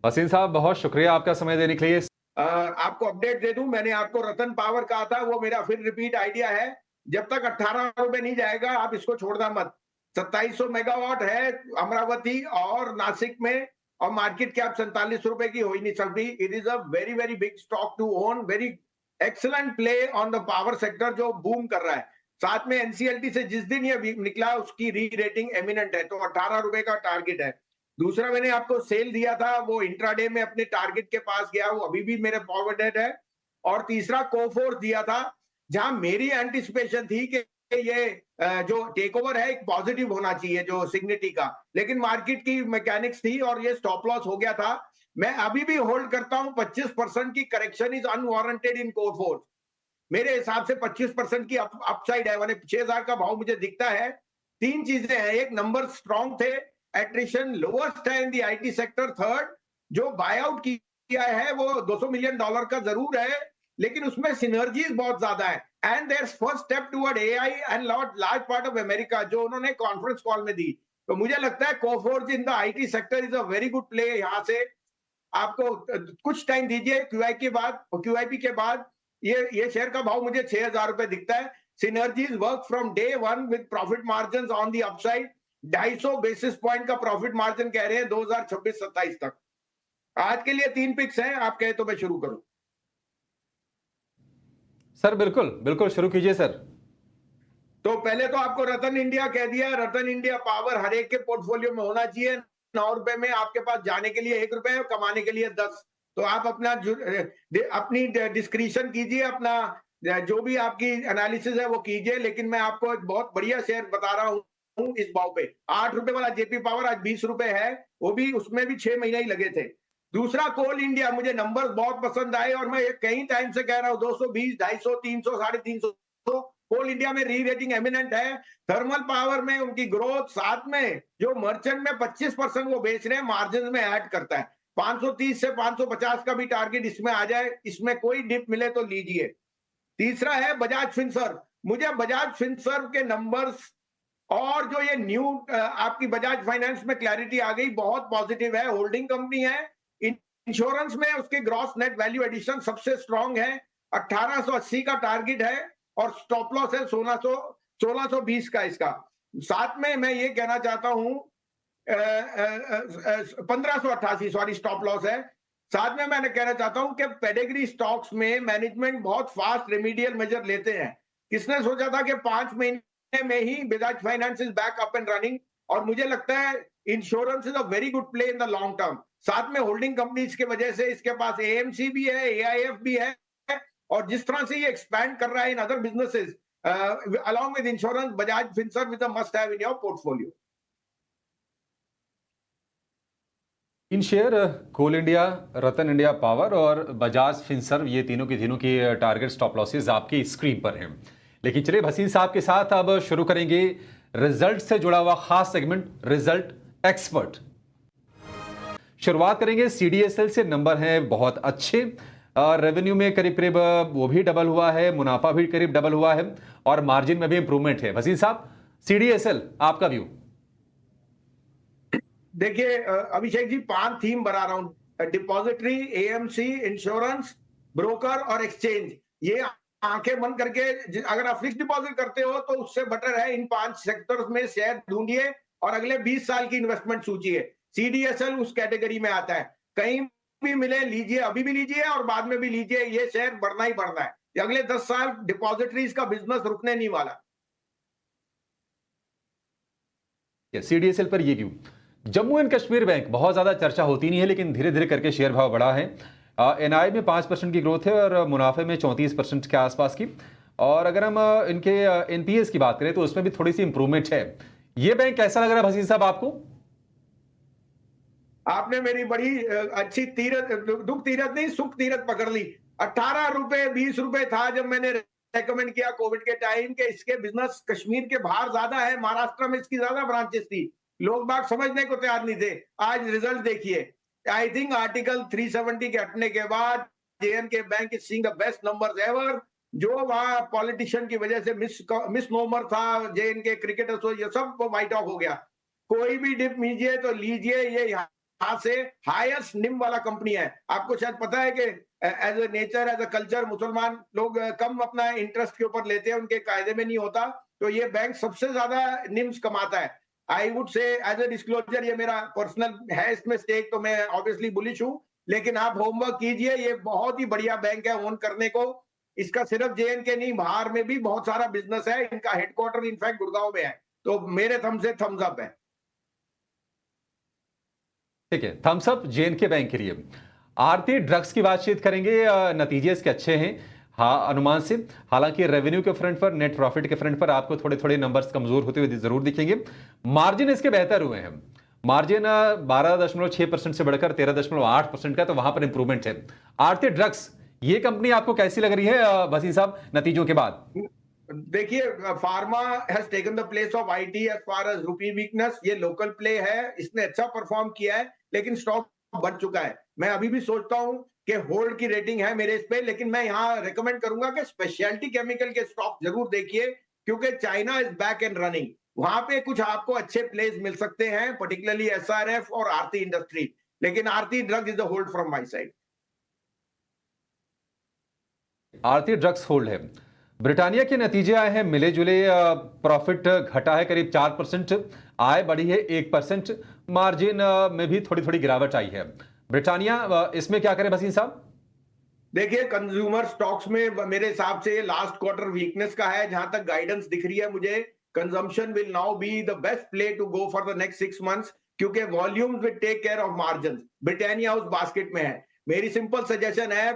हसीन साहब, बहुत शुक्रिया आपका समय देने के लिए। आपको अपडेट दे दूं, मैंने आपको रतन पावर कहा था, वो मेरा फिर रिपीट आइडिया है। जब तक 18 रुपए नहीं जाएगा आप इसको छोड़ना मत। 2700 मेगावाट है अमरावती और नासिक में, और मार्केट कैप 47 रुपए की हो ही नहीं सकती। It is a very very big stock to own, very excellent play on the power sector जो बूम कर रहा है। साथ में एनसीएलटी से जिस दिन ये निकला उसकी री रेटिंग एमिनेंट है, तो 18 रुपए का टारगेट है। दूसरा मैंने आपको सेल दिया था, वो इंट्राडे में अपने टारगेट के पास गया, वो अभी भी मेरे फॉरवर्डेड है। और तीसरा कोफोर्स दिया था, जहां मेरी एंटिसिपेशन थी कि ये जो टेक ओवर है एक पॉजिटिव होना चाहिए जो सिग्निटी का, लेकिन मार्केट की मैकेनिक्स थी और ये स्टॉप लॉस हो गया था। मैं अभी भी होल्ड करता हूं, 25% की करेक्शन इज अनवारंटेड इन कोफोर्स। मेरे हिसाब से 25% की अपसाइड है, माने 6000 का भाव मुझे दिखता है। तीन चीजें हैं, एक नंबर स्ट्रॉन्ग थे, एट्रिशन लोवेस्ट है इन दी आईटी सेक्टर। थर्ड, जो बाय आउट किया है वो $200 मिलियन का जरूर है, लेकिन उसमें सिनर्जीज बहुत ज्यादा है। And their first step toward AI and large part of America, जो उन्होंने कॉन्फ्रेंस कॉल में दी। तो मुझे लगता है Coforge in the IT sector is a very good play. यहां से आपको कुछ टाइम दीजिए, क्यूआईपी के बाद ये शेयर का भाव मुझे 6000 रुपए दिखता है। Synergies work from day one with profit margin on the upside. 250 basis point का प्रॉफिट मार्जिन कह रहे हैं 2026-27 तक। आज के लिए 3 पिक्स हैं, आप कहे तो मैं शुरू करूं। सर बिल्कुल बिल्कुल शुरू कीजिए सर। तो पहले तो आपको रतन इंडिया कह दिया, रतन इंडिया पावर हर एक के पोर्टफोलियो में होना चाहिए। 9 रुपए में आपके पास जाने के लिए 1 रुपए है, कमाने के लिए 10। तो आप अपनी डिस्क्रिशन कीजिए, अपना जो भी आपकी एनालिसिस है वो कीजिए, लेकिन मैं आपको एक बहुत बढ़िया शेयर बता रहा हूँ इस भाव पे। 8 रुपए वाला जेपी पावर आज 20 रुपए है, वो भी उसमें भी 6 महीने ही लगे थे। दूसरा कोल इंडिया, मुझे नंबर्स बहुत पसंद आए और मैं कई टाइम से कह रहा हूँ 220, 250, 300, 350। कोल इंडिया में री रेटिंग एमिनेंट है। थर्मल पावर में उनकी ग्रोथ, साथ में जो मर्चेंट में 25% वो बेच रहे हैं, मार्जिन में ऐड करता है। 530 से 550 का भी टारगेट इसमें आ जाए, इसमें कोई डिप मिले तो लीजिए। तीसरा है बजाज फिनसर्व। मुझे बजाज फिनसर्व के नंबर्स और जो ये न्यू आपकी बजाज फाइनेंस में क्लैरिटी आ गई, बहुत पॉजिटिव है। होल्डिंग कंपनी है, इंश्योरेंस में उसके ग्रॉस नेट वैल्यू एडिशन सबसे स्ट्रांग है। 1880 का टारगेट है और स्टॉप लॉस है 1620 का इसका। साथ में मैं ये कहना चाहता हूं 1588, सॉरी, स्टॉप लॉस है। साथ में मैंने कहना चाहता हूं कि पेडिग्री स्टॉक्स में मैनेजमेंट बहुत फास्ट रेमीडियल मेजर लेते हैं। किसने सोचा था कि 5 महीने में ही Bajaj finance is back up and running. और मुझे लगता है insurance is a very good play in the long term. साथ में होल्डिंग कंपनीज की वजह से इसके पास एएमसी भी है, एआईएफ भी है, और जिस तरह से ये एक्सपैंड कर रहा है in other businesses along with insurance, Bajaj Finserv is a must have in your portfolio. इन share Coal India, Rattan India power और बजाज फिनसर्व, ये तीनों की टारगेट स्टॉप लॉसेस आपकी स्क्रीन पर हैं। लेकिन चलिए भसीन साहब के साथ अब शुरू करेंगे रिजल्ट से जुड़ा हुआ खास सेगमेंट, रिजल्ट एक्सपर्ट। शुरुआत करेंगे सीडीएसएल से। नंबर हैं बहुत अच्छे, रेवेन्यू में करीब करीब वो भी डबल हुआ है, मुनाफा भी करीब डबल हुआ है और मार्जिन में भी इंप्रूवमेंट है। भसीन साहब, सीडीएसएल आपका व्यू। देखिए अभिषेक जी, 5 थीम बना रहा हूं: डिपॉजिटरी, एएमसी, इंश्योरेंस, ब्रोकर और एक्सचेंज। ये आंखें बंद करके अगर आप फिक्स डिपॉजिट करते हो तो उससे बेटर है इन 5 सेक्टर्स में शेयर ढूंढिए और अगले 20 साल की इन्वेस्टमेंट सोचिए। सीडीएसएल उस कैटेगरी में आता है। कहीं भी मिले लीजिए, अभी भी लीजिए और बाद में भी लीजिए, ये शेयर बढ़ना ही बढ़ना है। अगले 10 साल डिपॉजिटरीज का बिजनेस रुकने नहीं वाला। सीडीएसएल पर ये क्यों? जम्मू एंड कश्मीर बैंक बहुत ज्यादा चर्चा होती नहीं है, लेकिन धीरे धीरे करके शेयर भाव बढ़ा है। एनआई में 5% की ग्रोथ है और मुनाफे में 34% के आसपास की। और अगर हम इनके एनपीएस की बात करें तो उसमें भी थोड़ी सी इंप्रूवमेंट है। ये बैंक कैसा लग रहा है भसीन साहब आपको? आपने मेरी बड़ी अच्छी तीरथ, दुख तीरथ नहीं, सुख तीरथ पकड़ ली। 18 रुपए 20 रुपए था जब मैंने रेकमेंड किया कोविड के टाइम के इसके बिजनेस कश्मीर के बाहर ज्यादा है, महाराष्ट्र में इसकी ज्यादा ब्रांचेस थी। लोग बाग समझने को तैयार नहीं थे। आज रिजल्ट देखिए। आई थिंक आर्टिकल 370 के हटने के बाद JNK bank is seeing the best numbers ever. जो वहां पॉलिटिशियन की वजह से मिस नोमर था, जेएनके क्रिकेटर्स, ये सब वाइट ऑफ हो गया। कोई भी डिप लीजिए तो लीजिए, ये यहाँ से हाईएस्ट निम वाला कंपनी है। आपको शायद पता है कि as a nature, as a culture, मुसलमान लोग कम अपना इंटरेस्ट के ऊपर लेते हैं, उनके कायदे में नहीं होता। तो ये बैंक सबसे ज्यादा निम्स कमाता है। I would say as a disclosure, ये मेरा पर्सनल है इसमें स्टेक, तो मैं ऑब्वियसली बुलिश हूं, लेकिन आप होमवर्क कीजिए। ये बहुत ही बढ़िया बैंक है ओन करने को। इसका सिर्फ JNK नहीं, बाहर में भी बहुत सारा बिजनेस है। इनका हेडक्वार्टर इनफैक्ट गुड़गांव में है। तो मेरे थम से थम्स अप है। ठीक है, थम्स अप JNK बैंक के लिए। आरती ड्रग्स की बातचीत करेंगे। नतीजे इसके अच्छे हैं, हाँ, अनुमान से। हालांकि रेवेन्यू के फ्रंट पर, नेट प्रॉफिट के फ्रंट पर आपको थोड़े थोड़े नंबर्स कमजोर होते हुए जरूर दिखेंगे। मार्जिन इसके बेहतर हुए हैं। मार्जिन 12.6% से बढ़कर 13.8% का, तो वहां पर इंप्रूवमेंट है। आरती ड्रग्स, ये कंपनी आपको कैसी लग रही है वसीम साहब नतीजों के बाद? देखिए, pharma has taken the place of IT as far as rupee weakness. ये लोकल प्ले है, इसने अच्छा परफॉर्म किया है, लेकिन स्टॉक बढ़ चुका है। मैं अभी भी सोचता हूं कि होल्ड की रेटिंग है मेरे इस पे, लेकिन मैं यहाँ रिकमेंड करूंगा कि स्पेशलिटी केमिकल के स्टॉक जरूर देखिए, क्योंकि China is back and running. वहां पे कुछ आपको अच्छे प्लेस मिल सकते हैं, पर्टिकुलरली SRF और आरती इंडस्ट्री, लेकिन Aarti drug is a hold from my side. Aarti drugs hold है। ब्रिटानिया के नतीजे आए हैं मिले जुले। प्रॉफिट घटा है करीब 4%, आय बढ़ी है 1%, मार्जिन में भी थोड़ी थोड़ी गिरावट आई है। ब्रिटानिया, इसमें क्या करें वसीम साहब? देखिए, कंज्यूमर स्टॉक्स में मेरे हिसाब से लास्ट क्वार्टर वीकनेस का है। जहां तक गाइडेंस दिख रही है मुझे, consumption will now be the best play to go for the next 6 months, क्योंकि volumes will take care of margin. Britannia उस बास्केट में है। मेरी सिंपल सजेशन है,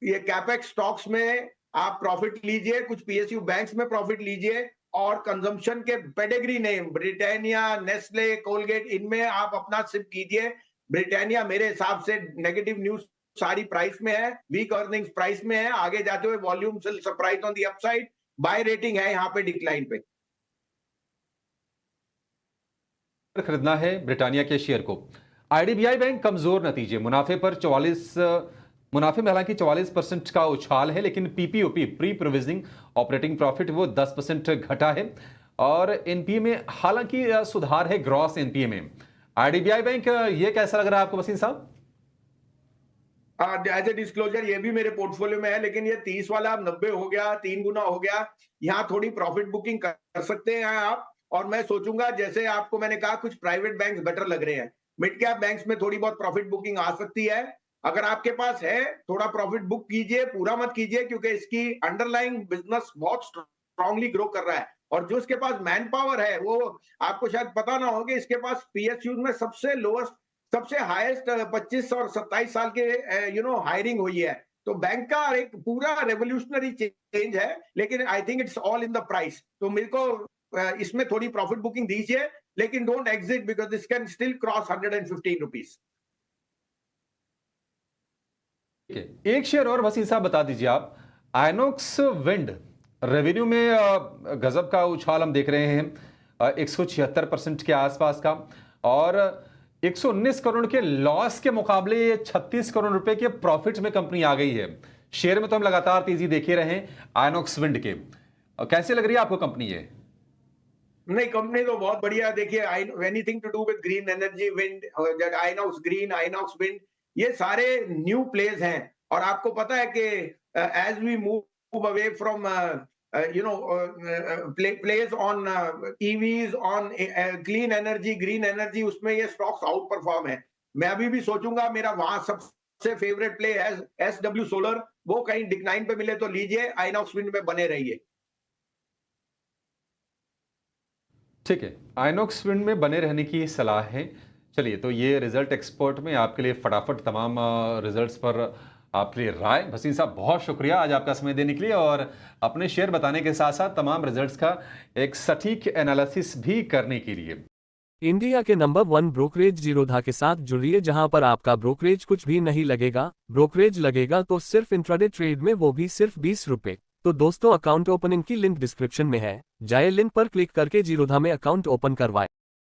ये कैपेक्स स्टॉक्स में आप प्रॉफिट लीजिए, कुछ PSU बैंक्स में प्रॉफिट लीजिए, और कंजम्पशन के pedigree name Britannia, Nestle, Colgate, इनमें आप अपना सिप कीजिए। ब्रिटानिया मेरे हिसाब से नेगेटिव न्यूज सारी प्राइस में है, वीक अर्निंग्स प्राइस में है, आगे जाते हुए वॉल्यूम से surprise on the upside, buy rating है यहां पे डिक्लाइन पे। खरीदना है ब्रिटानिया के शेयर को। IDBI बैंक कमजोर नतीजे, मुनाफे पर 44, मुनाफे में हालांकि 44% का उछाल है, लेकिन PPOP, pre provisioning operating profit, वो 10% घटा है। और NPA में हालांकि सुधार है, ग्रॉस NPA में। IDBI बैंक, ये कैसा लग रहा है आपको वसीम साहब? एज ए डिस्क्लोजर, ये भी मेरे पोर्टफोलियो में है, लेकिन ये 30 वाला अब 90 हो गया, 3 गुना हो गया। यहाँ थोड़ी प्रॉफिट बुकिंग कर सकते हैं आप। और मैं सोचूंगा, जैसे आपको मैंने कहा, कुछ प्राइवेट बैंक्स बेटर लग रहे हैं, मिड कैप बैंक्स में थोड़ी बहुत प्रॉफिट बुकिंग आ सकती है। अगर आपके पास है, थोड़ा प्रॉफिट बुक कीजिए, पूरा मत कीजिए, क्योंकि इसकी अंडरलाइंग बिजनेस बहुत स्ट्रांगली ग्रो कर रहा है। और जो इसके पास मैन पावर है, वो आपको शायद पता ना हो कि इसके पास PSUs में सबसे लोएस्ट, सबसे हाईएस्ट 25 और 27 साल के हायरिंग हुई है। तो बैंक का एक पूरा रेवोल्यूशनरी चेंज है, लेकिन I think it's all in the price. तो मेरे को इसमें थोड़ी प्रॉफिट बुकिंग दीजिए, लेकिन don't exit, because this can still cross 115 rupees. ठीक है, एक शेयर और वसीम साहब बता दीजिए आप। आइनॉक्स विंड, रेवेन्यू में गजब का उछाल हम देख रहे हैं, 176% के आसपास का, और 119 करोड़ के लॉस के मुकाबले 36 करोड़ रुपए के प्रॉफिट में कंपनी आ गई है। शेयर में तो हम लगातार तेजी देखे रहे हैं आइनॉक्स विंड के। कैसे लग रही है आपको कंपनी ये? नहीं, कंपनी तो बहुत बढ़िया। देखिए, anything to do with green energy, wind, Inox green, Inox wind, ये सारे न्यू प्लेस हैं। और आपको पता है कि as we move away from place on EVs, on clean energy, green energy, उसमें ये स्टॉक्स आउट परफॉर्म है। मैं अभी भी सोचूंगा, मेरा वहां सबसे फेवरेट प्ले है SW सोलर, वो कहीं डिक्लाइन पे मिले तो लीजिए, आइनॉक्स विंड में बने रहिए। ठीक है, आइनॉक्स विंड में बने रहने की सलाह है। चलिए, तो ये रिजल्ट एक्सपर्ट में आपके लिए फटाफट तमाम रिजल्ट्स पर आपके लिए राय। वसीम साहब, बहुत शुक्रिया आज आपका समय देने के लिए, और अपने शेयर बताने के साथ साथ तमाम रिजल्ट्स का एक सटीक एनालिसिस भी करने के लिए। इंडिया के नंबर 1 ब्रोकरेज जीरोधा के साथ जुड़िए, जहां पर आपका ब्रोकरेज कुछ भी नहीं लगेगा। ब्रोकरेज लगेगा तो सिर्फ इंट्राडे ट्रेड में, वो भी सिर्फ 20 रुपए। तो दोस्तों, अकाउंट ओपनिंग की लिंक डिस्क्रिप्शन में है, जाए लिंक पर क्लिक करके जीरोधा में अकाउंट ओपन करवाएं।